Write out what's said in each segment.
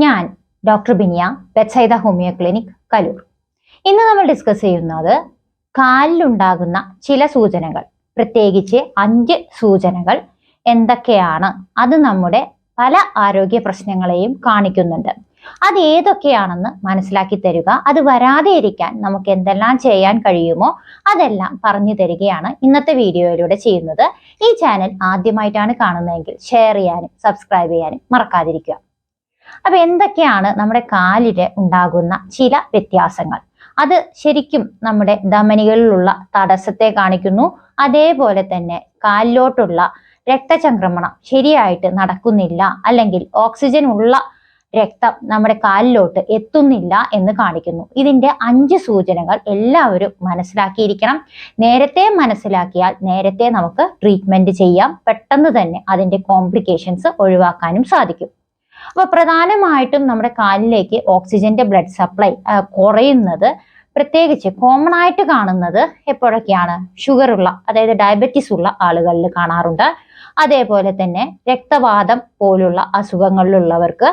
ഞാൻ doctor Biniya, Bethsaida homeo clinic, Kaloor. ഇന്ന് നമ്മൾ ഡിസ്കസ് ചെയ്യുന്നത് കാലിലുണ്ടാകുന്ന ചില സൂചനകൾ, പ്രത്യേകിച്ച് 5 സൂചനകൾ എന്തൊക്കെയാണ്, അത് നമ്മുടെ പല ആരോഗ്യ പ്രശ്നങ്ങളെയും കാണിക്കുന്നുണ്ട്. അത് ഏതൊക്കെയാണെന്ന് മനസ്സിലാക്കി തരിക. അത് വരാതെ ഇരിക്കാൻ നമുക്ക് എന്തെല്ലാം ചെയ്യാൻ കഴിയുമോ അതെല്ലാം പറഞ്ഞു തരികയാണ് ഇന്നത്തെ വീഡിയോയിലൂടെ ചെയ്യുന്നത്. ഈ ചാനൽ ആദ്യമായിട്ടാണ് കാണുന്നതെങ്കിൽ ഷെയർ ചെയ്യാനും സബ്സ്ക്രൈബ് ചെയ്യാനും മറക്കാതിരിക്കുക. അപ്പൊ എന്തൊക്കെയാണ് നമ്മുടെ കാലില് ഉണ്ടാകുന്ന ചില വ്യത്യാസങ്ങൾ? അത് ശരിക്കും നമ്മുടെ ധമനികളിലുള്ള തടസ്സത്തെ കാണിക്കുന്നു. അതേപോലെ തന്നെ കാലിലോട്ടുള്ള രക്തചംക്രമണം ശരിയായിട്ട് നടക്കുന്നില്ല, അല്ലെങ്കിൽ ഓക്സിജൻ ഉള്ള രക്തം നമ്മുടെ കാലിലോട്ട് എത്തുന്നില്ല എന്ന് കാണിക്കുന്നു. ഇതിന്റെ 5 സൂചനകൾ എല്ലാവരും മനസ്സിലാക്കിയിരിക്കണം. നേരത്തെ മനസ്സിലാക്കിയാൽ നേരത്തെ നമുക്ക് ട്രീറ്റ്മെന്റ് ചെയ്യാം. പെട്ടെന്ന് തന്നെ അതിന്റെ കോംപ്ലിക്കേഷൻസ് ഒഴിവാക്കാനും സാധിക്കും. അപ്പൊ പ്രധാനമായിട്ടും നമ്മുടെ കാലിലേക്ക് ഓക്സിജന്റെ ബ്ലഡ് സപ്ലൈ കുറയുന്നത്, പ്രത്യേകിച്ച് കോമൺ ആയിട്ട് കാണുന്നത് എപ്പോഴൊക്കെയാണ്? ഷുഗർ ഉള്ള, അതായത് ഡയബറ്റീസ് ഉള്ള ആളുകളിൽ കാണാറുണ്ട്. അതേപോലെ തന്നെ രക്തവാതം പോലുള്ള അസുഖങ്ങളിലുള്ളവർക്ക്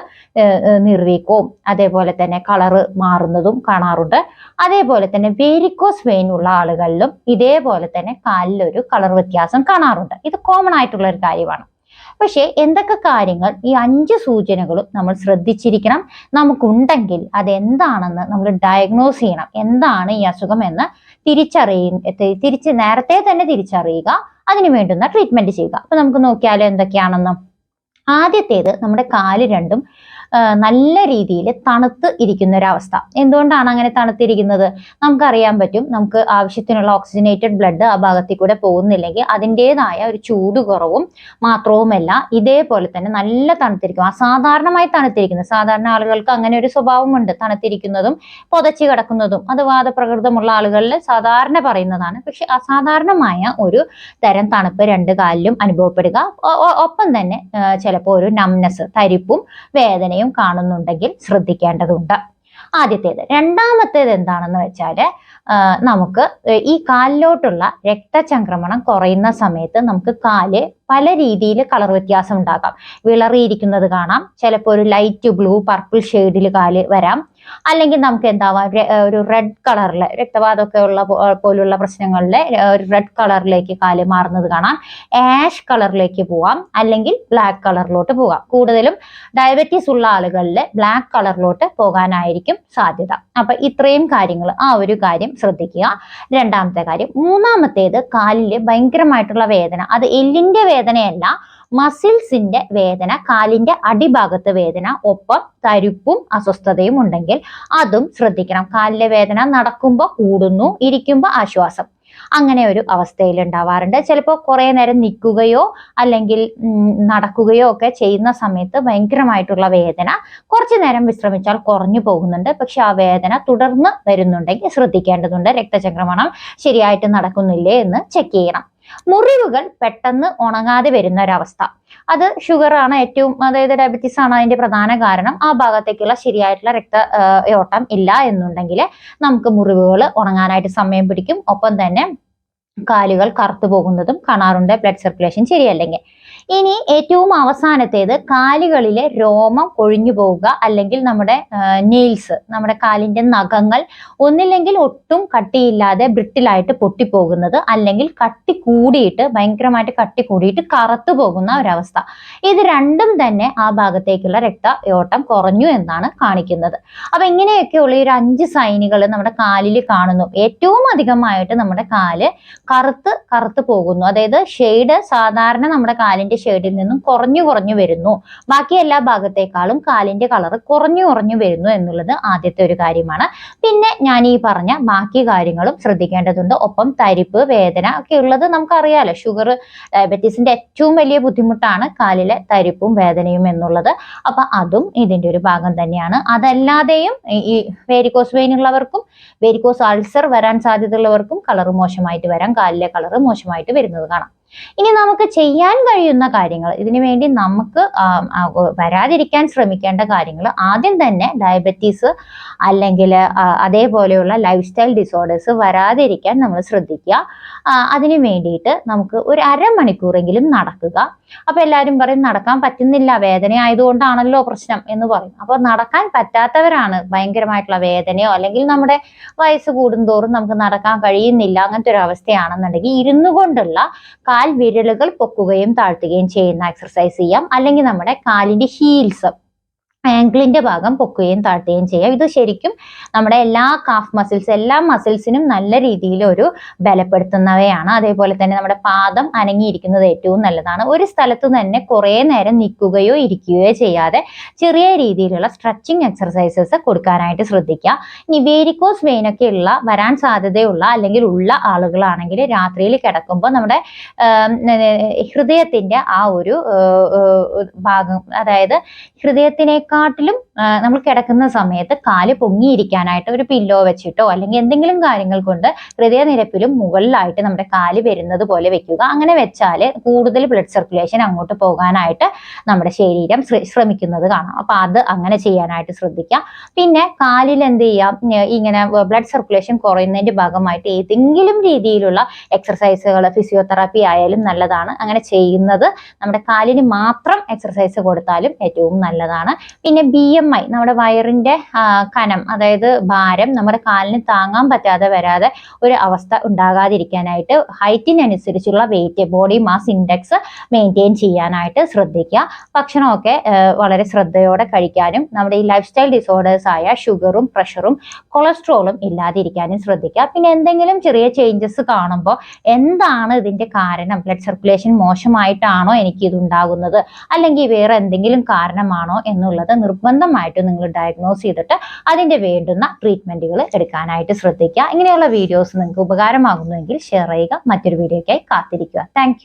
നിർവീക്കവും അതേപോലെ തന്നെ കളറ് മാറുന്നതും കാണാറുണ്ട്. അതേപോലെ തന്നെ വേരിക്കോസ് വെയിൻ ഉള്ള ആളുകളിലും ഇതേപോലെ തന്നെ കാലിലൊരു കളർ വ്യത്യാസം കാണാറുണ്ട്. ഇത് കോമൺ ആയിട്ടുള്ള ഒരു കാര്യമാണ്. പക്ഷെ എന്തൊക്കെ കാര്യങ്ങൾ ഈ 5 സൂചനകളും നമ്മൾ ശ്രദ്ധിച്ചിരിക്കണം. നമുക്കുണ്ടെങ്കിൽ അതെന്താണെന്ന് നമ്മൾ ഡയഗ്നോസ് ചെയ്യണം. എന്താണ് ഈ അസുഖം എന്ന് നേരത്തെ തന്നെ തിരിച്ചറിയുക, അതിന് വേണ്ടുന്ന ട്രീറ്റ്മെന്റ് ചെയ്യുക. അപ്പൊ നമുക്ക് നോക്കിയാലോ എന്തൊക്കെയാണെന്ന്. ആദ്യത്തേത്, നമ്മുടെ കാല് രണ്ടും നല്ല രീതിയിൽ തണുത്ത് ഇരിക്കുന്ന ഒരവസ്ഥ. എന്തുകൊണ്ടാണ് അങ്ങനെ തണുത്തിരിക്കുന്നത്? നമുക്കറിയാൻ പറ്റും. നമുക്ക് ആവശ്യത്തിനുള്ള ഓക്സിജനേറ്റഡ് ബ്ലഡ് ആ ഭാഗത്തിൽ കൂടെ പോകുന്നില്ലെങ്കിൽ അതിൻ്റെതായ ഒരു ചൂട് കുറവും മാത്രവുമല്ല, ഇതേപോലെ തന്നെ നല്ല തണുത്തിരിക്കും, അസാധാരണമായി തണുത്തിരിക്കുന്നത്. സാധാരണ ആളുകൾക്ക് അങ്ങനെ ഒരു സ്വഭാവമുണ്ട്, തണുത്തിരിക്കുന്നതും പുതച്ച് കിടക്കുന്നതും. അത് വാതപ്രകൃതമുള്ള ആളുകളിൽ സാധാരണ പറയുന്നതാണ്. പക്ഷെ അസാധാരണമായ ഒരു തരം തണുപ്പ് 2 കാലിലും അനുഭവപ്പെടുക, ഒപ്പം തന്നെ ചിലപ്പോൾ ഒരു നംനെസ്, തരിപ്പും വേദനയും കാണുന്നുണ്ടെങ്കിൽ ശ്രദ്ധിക്കേണ്ടതുണ്ട്. ആദ്യത്തേത്. രണ്ടാമത്തേത് എന്താണെന്ന് വെച്ചാൽ, നമുക്ക് ഈ കാലിലോട്ടുള്ള രക്തചംക്രമണം കുറയുന്ന സമയത്ത് നമുക്ക് കാല് പല രീതിയിൽ കളർ വ്യത്യാസം ഉണ്ടാകാം. വിളറിയിരിക്കുന്നത് കാണാം, ചിലപ്പോൾ ഒരു ലൈറ്റ് ബ്ലൂ, പർപ്പിൾ ഷെയ്ഡിൽ കാല് വരാം. അല്ലെങ്കിൽ നമുക്ക് എന്താവാം, ഒരു റെഡ് കളറിൽ, രക്തവാതമൊക്കെ ഉള്ള പോലുള്ള പ്രശ്നങ്ങളിൽ ഒരു റെഡ് കളറിലേക്ക് കാല് മാറുന്നത് കാണാം. ആഷ് കളറിലേക്ക് പോവാം, അല്ലെങ്കിൽ ബ്ലാക്ക് കളറിലോട്ട് പോകാം. കൂടുതലും ഡയബറ്റീസ് ഉള്ള ആളുകളിൽ ബ്ലാക്ക് കളറിലോട്ട് പോകാനായിരിക്കും സാധ്യത. അപ്പൊ ഇത്രയും കാര്യങ്ങൾ, ആ ഒരു കാര്യം ശ്രദ്ധിക്കുക. രണ്ടാമത്തെ കാര്യം. മൂന്നാമത്തേത്, കാലില് ഭയങ്കരമായിട്ടുള്ള വേദന. അത് എല്ലിന്റെ വേദനയല്ല, മസിൽസിന്റെ വേദന, കാലിന്റെ അടിഭാഗത്ത് വേദന, ഒപ്പം തരിപ്പും അസ്വസ്ഥതയും ഉണ്ടെങ്കിൽ അതും ശ്രദ്ധിക്കണം. കാലിലെ വേദന നടക്കുമ്പോൾ കൂടുന്നു, ഇരിക്കുമ്പോൾ ആശ്വാസം, അങ്ങനെ ഒരു അവസ്ഥയിൽ ഉണ്ടാവാറുണ്ട്. ചിലപ്പോൾ കുറെ നേരം നിൽക്കുകയോ അല്ലെങ്കിൽ നടക്കുകയോ ഒക്കെ ചെയ്യുന്ന സമയത്ത് ഭയങ്കരമായിട്ടുള്ള വേദന കുറച്ചു നേരം വിശ്രമിച്ചാൽ കുറഞ്ഞു പോകുന്നുണ്ട്. പക്ഷെ ആ വേദന തുടർന്ന് വരുന്നുണ്ടെങ്കിൽ ശ്രദ്ധിക്കേണ്ടതുണ്ട്. രക്തചംക്രമണം ശരിയായിട്ട് നടക്കുന്നില്ലേ എന്ന് ചെക്ക് ചെയ്യണം. മുറിവുകൾ പെട്ടെന്ന് ഉണങ്ങാതെ വരുന്ന ഒരവസ്ഥ, അത് ഷുഗർ ആണ് ഏറ്റവും, അതായത് ഡയബറ്റീസ് ആണ് അതിന്റെ പ്രധാന കാരണം. ആ ഭാഗത്തേക്കുള്ള ശരിയായിട്ടുള്ള ഓട്ടം ഇല്ല എന്നുണ്ടെങ്കിൽ നമുക്ക് മുറിവുകൾ ഉണങ്ങാനായിട്ട് സമയം പിടിക്കും. ഒപ്പം തന്നെ കാലുകൾ കറുത്തു പോകുന്നതും കാണാറുണ്ട്, ബ്ലഡ് സർക്കുലേഷൻ ശരിയല്ലെങ്കിൽ. ഇനി ഏറ്റവും അവസാനത്തേത്, കാലുകളിലെ രോമം കൊഴിഞ്ഞു പോവുക, അല്ലെങ്കിൽ നമ്മുടെ നെയിൽസ്, നമ്മുടെ കാലിന്റെ നഖങ്ങൾ ഒന്നില്ലെങ്കിൽ ഒട്ടും കട്ടിയില്ലാതെ ബ്രിട്ടിലായിട്ട് പൊട്ടിപ്പോകുന്നത്, അല്ലെങ്കിൽ കട്ടി കൂടിയിട്ട്, ഭയങ്കരമായിട്ട് കട്ടി കൂടിയിട്ട് കറുത്തു പോകുന്ന ഒരവസ്ഥ. ഇത് രണ്ടും തന്നെ ആ ഭാഗത്തേക്കുള്ള രക്തയോട്ടം കുറഞ്ഞു എന്നാണ് കാണിക്കുന്നത്. അപ്പൊ ഇങ്ങനെയൊക്കെയുള്ള ഈ ഒരു 5 സൈനുകൾ നമ്മുടെ കാലിൽ കാണുന്നു. ഏറ്റവും അധികമായിട്ട് നമ്മുടെ കാല് കറുത്ത് പോകുന്നു, അതായത് ഷെയ്ഡ് സാധാരണ നമ്മുടെ കാലിന്റെ ഷെയ്ഡിൽ നിന്നും കുറഞ്ഞു വരുന്നു. ബാക്കി എല്ലാ ഭാഗത്തേക്കാളും കാലിന്റെ കളർ കുറഞ്ഞു വരുന്നു എന്നുള്ളത് ആദ്യത്തെ ഒരു കാര്യമാണ്. പിന്നെ ഞാൻ ഈ പറഞ്ഞ ബാക്കി കാര്യങ്ങളും ശ്രദ്ധിക്കേണ്ടതുണ്ട്. ഒപ്പം തരിപ്പ്, വേദന ഒക്കെ ഉള്ളത് നമുക്കറിയാലോ. ഷുഗർ, ഡയബറ്റീസിന്റെ ഏറ്റവും വലിയ ബുദ്ധിമുട്ടാണ് കാലിലെ തരിപ്പും വേദനയും എന്നുള്ളത്. അപ്പൊ അതും ഇതിന്റെ ഒരു ഭാഗം തന്നെയാണ്. അതല്ലാതെയും ഈ വേരിക്കോസ് വെയിൻ ഉള്ളവർക്കും വേരിക്കോസ് അൾസർ വരാൻ സാധ്യതയുള്ളവർക്കും കളർ മോശമായിട്ട് വരാം, കാലിലെ കളർ മോശമായിട്ട് വരുന്നത് കാണാം. ഇനി നമുക്ക് ചെയ്യാൻ കഴിയുന്ന കാര്യങ്ങൾ, ഇതിനു വേണ്ടി നമുക്ക് വരാതിരിക്കാൻ ശ്രമിക്കേണ്ട കാര്യങ്ങൾ, ആദ്യം തന്നെ ഡയബറ്റീസ് അല്ലെങ്കിൽ അതേപോലെയുള്ള ലൈഫ് സ്റ്റൈൽ ഡിസോർഡേഴ്സ് വരാതിരിക്കാൻ നമ്മൾ ശ്രദ്ധിക്കുക. അതിനു വേണ്ടിയിട്ട് നമുക്ക് ഒരു അരമണിക്കൂറെങ്കിലും നടക്കുക. അപ്പൊ എല്ലാവരും പറയും നടക്കാൻ പറ്റുന്നില്ല, വേദന ആയതുകൊണ്ടാണല്ലോ പ്രശ്നം എന്ന് പറയും. അപ്പൊ നടക്കാൻ പറ്റാത്തവരാണ്, ഭയങ്കരമായിട്ടുള്ള വേദനയോ അല്ലെങ്കിൽ നമ്മുടെ വയസ്സ് കൂടുന്തോറും നമുക്ക് നടക്കാൻ കഴിയുന്നില്ല, അങ്ങനത്തെ ഒരു അവസ്ഥയാണെന്നുണ്ടെങ്കിൽ ഇരുന്നു കൊണ്ടുള്ള കാൽ വിരലുകൾ പൊക്കുകയും താഴ്ത്തുകയും ചെയ്യുന്ന എക്സർസൈസ് ചെയ്യാം. അല്ലെങ്കിൽ നമ്മുടെ കാലിന്റെ ഹീൽസ്, ആംഗിളിന്റെ ഭാഗം പൊക്കുകയും താഴ്ത്തുകയും ചെയ്യാം. ഇത് ശരിക്കും നമ്മുടെ എല്ലാ കാഫ് മസിൽസ്, എല്ലാ മസിൽസിനും നല്ല രീതിയിൽ ഒരു ബലപ്പെടുത്തുന്നവയാണ്. അതേപോലെ തന്നെ നമ്മുടെ പാദം അനങ്ങിയിരിക്കുന്നത് ഏറ്റവും നല്ലതാണ്. ഒരു സ്ഥലത്ത് തന്നെ കുറേ നേരം നിൽക്കുകയോ ഇരിക്കുകയോ ചെയ്യാതെ ചെറിയ രീതിയിലുള്ള സ്ട്രെച്ചിങ് എക്സർസൈസസ് കൊടുക്കാനായിട്ട് ശ്രദ്ധിക്കുക. ഇനി വേരിക്കോസ് വെയിൻ ഒക്കെ വരാൻ സാധ്യതയുള്ള അല്ലെങ്കിൽ ഉള്ള ആളുകളാണെങ്കിൽ രാത്രിയിൽ കിടക്കുമ്പോൾ നമ്മുടെ ഹൃദയത്തിന്റെ ആ ഒരു ഭാഗം, അതായത് ഹൃദയത്തിനേക്കാൾ നമ്മൾ കിടക്കുന്ന സമയത്ത് കാല് പൊങ്ങിയിരിക്കാനായിട്ട് ഒരു പില്ലോ വെച്ചിട്ടോ അല്ലെങ്കിൽ എന്തെങ്കിലും കാര്യങ്ങൾ കൊണ്ട് ഹൃദയനിരപ്പിലും മുകളിലായിട്ട് നമ്മുടെ കാല് വരുന്നത് പോലെ വെക്കുക. അങ്ങനെ വെച്ചാൽ കൂടുതൽ ബ്ലഡ് സർക്കുലേഷൻ അങ്ങോട്ട് പോകാനായിട്ട് നമ്മുടെ ശരീരം ശ്രമിക്കുന്നത് കാണാം. അപ്പൊ അത് അങ്ങനെ ചെയ്യാനായിട്ട് ശ്രദ്ധിക്കുക. പിന്നെ കാലിൽ എന്ത് ചെയ്യാം, ഇങ്ങനെ ബ്ലഡ് സർക്കുലേഷൻ കുറയുന്നതിന്റെ ഭാഗമായിട്ട് ഏതെങ്കിലും രീതിയിലുള്ള എക്സർസൈസുകൾ, ഫിസിയോതെറാപ്പി ആയാലും നല്ലതാണ്. അങ്ങനെ ചെയ്യുന്നത് നമ്മുടെ കാലിന് മാത്രം എക്സർസൈസ് കൊടുത്താലും ഏറ്റവും നല്ലതാണ്. പിന്നെ BMI, നമ്മുടെ വയറിന്റെ കനം, അതായത് ഭാരം നമ്മുടെ കാലിന് താങ്ങാൻ പറ്റാതെ വരാതെ ഒരു അവസ്ഥ ഉണ്ടാകാതിരിക്കാനായിട്ട് ഹൈറ്റിനനുസരിച്ചുള്ള weight, body mass index maintain ചെയ്യാനായിട്ട് ശ്രദ്ധിക്കുക. ഭക്ഷണമൊക്കെ വളരെ ശ്രദ്ധയോടെ കഴിക്കാനും നമ്മുടെ ഈ ലൈഫ് സ്റ്റൈൽ ഡിസോർഡേഴ്സ് ആയ ഷുഗറും പ്രഷറും കൊളസ്ട്രോളും ഇല്ലാതിരിക്കാനും ശ്രദ്ധിക്കുക. പിന്നെ എന്തെങ്കിലും ചെറിയ ചേഞ്ചസ് കാണുമ്പോൾ എന്താണ് ഇതിന്റെ കാരണം, ബ്ലഡ് സർക്കുലേഷൻ മോശമായിട്ടാണോ എനിക്ക് ഇത് ഉണ്ടാകുന്നത് അല്ലെങ്കിൽ വേറെ എന്തെങ്കിലും കാരണമാണോ എന്നുള്ളത് നിർബന്ധമായിട്ട് നിങ്ങൾ ഡയഗ്നോസ് ചെയ്തിട്ട് അതിന്റെ വേണ്ടുന്ന ട്രീറ്റ്മെന്റുകൾ എടുക്കാനായിട്ട് ശ്രദ്ധിക്കുക. ഇങ്ങനെയുള്ള വീഡിയോസ് നിങ്ങൾക്ക് ഉപകാരമാകുന്നുവെങ്കിൽ ഷെയർ ചെയ്യുക. മറ്റൊരു വീഡിയോയ്ക്കായി കാത്തിരിക്കുക. താങ്ക്